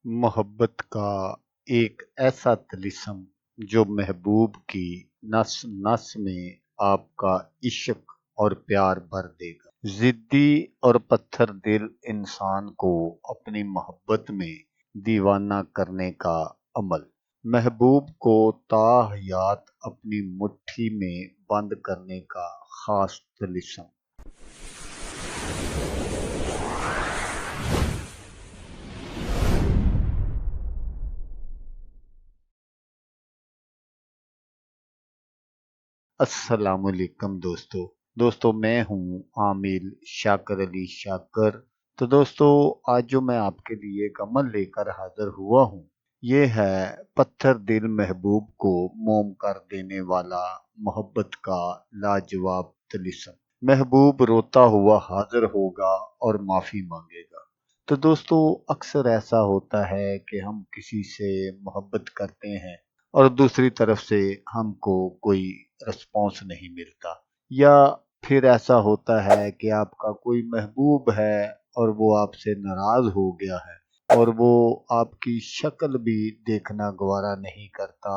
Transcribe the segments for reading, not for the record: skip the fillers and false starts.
मोहब्बत का एक ऐसा तिलिस्म जो महबूब की नस नस में आपका इश्क और प्यार भर देगा। जिद्दी और पत्थर दिल इंसान को अपनी मोहब्बत में दीवाना करने का अमल, महबूब को ताहयात अपनी मुट्ठी में बंद करने का खास तिलिस्म। अस्सलामुअलैकुम दोस्तों मैं हूँ आमिर शाकर अली शाकर। तो दोस्तों, आज जो मैं आपके लिए एक अमल लेकर हाजिर हुआ हूँ, ये है पत्थर दिल महबूब को मोम कर देने वाला मोहब्बत का लाजवाब तिलिस्म। महबूब रोता हुआ हाजिर होगा और माफी मांगेगा। तो दोस्तों, अक्सर ऐसा होता है कि हम किसी से मोहब्बत करते हैं और दूसरी तरफ से हमको कोई रिस्पॉन्स नहीं मिलता, या फिर ऐसा होता है कि आपका कोई महबूब है और वो आपसे नाराज हो गया है और वो आपकी शक्ल भी देखना गवारा नहीं करता।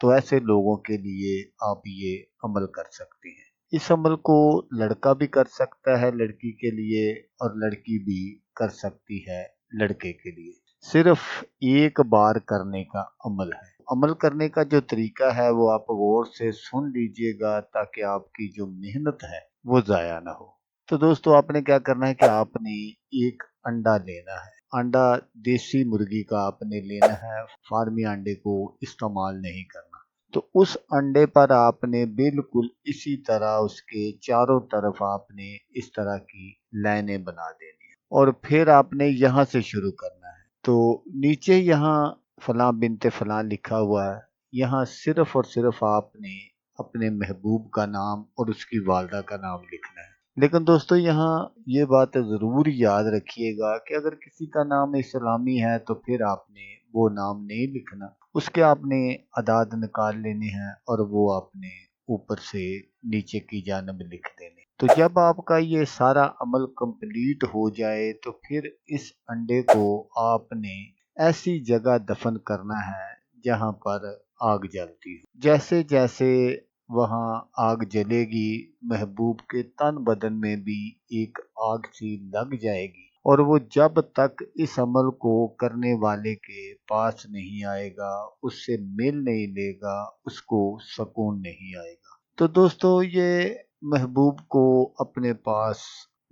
तो ऐसे लोगों के लिए आप ये अमल कर सकते हैं। इस अमल को लड़का भी कर सकता है लड़की के लिए, और लड़की भी कर सकती है लड़के के लिए। सिर्फ एक बार करने का अमल है। अमल करने का जो तरीका है वो आप गौर से सुन लीजिएगा, ताकि आपकी जो मेहनत है वो ज़ाया ना हो। तो दोस्तों, आपने क्या करना है कि आपने एक अंडा लेना है। अंडा देसी मुर्गी का आपने लेना है, फार्मी अंडे को इस्तेमाल नहीं करना। तो उस अंडे पर आपने बिल्कुल इसी तरह उसके चारों तरफ आपने इस तरह की लाइनें बना देनी है, और फिर आपने यहाँ से शुरू करना है। तो नीचे यहाँ फलां बिनते फलां लिखा हुआ है, यहाँ सिर्फ और सिर्फ आपने अपने महबूब का नाम और उसकी वालदा का नाम लिखना है। लेकिन दोस्तों, यहाँ ये बात ज़रूर याद रखिएगा कि अगर किसी का नाम इस्लामी है तो फिर आपने वो नाम नहीं लिखना। उसके आपने अदाद निकाल लेने हैं और वो आपने ऊपर से नीचे की जानब लिख देने। तो जब आपका ये सारा अमल कंप्लीट हो जाए तो फिर इस अंडे को आपने ऐसी जगह दफन करना है जहाँ पर आग जलती हो। जैसे जैसे वहाँ आग जलेगी, महबूब के तन बदन में भी एक आग सी लग जाएगी, और वो जब तक इस अमल को करने वाले के पास नहीं आएगा, उससे मिल नहीं लेगा, उसको सुकून नहीं आएगा। तो दोस्तों, ये महबूब को अपने पास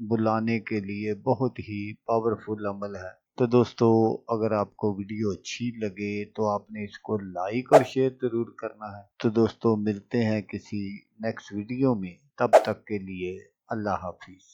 बुलाने के लिए बहुत ही पावरफुल अमल है। तो दोस्तों, अगर आपको वीडियो अच्छी लगे तो आपने इसको लाइक और शेयर ज़रूर करना है। तो दोस्तों, मिलते हैं किसी नेक्स्ट वीडियो में। तब तक के लिए अल्लाह हाफिज़।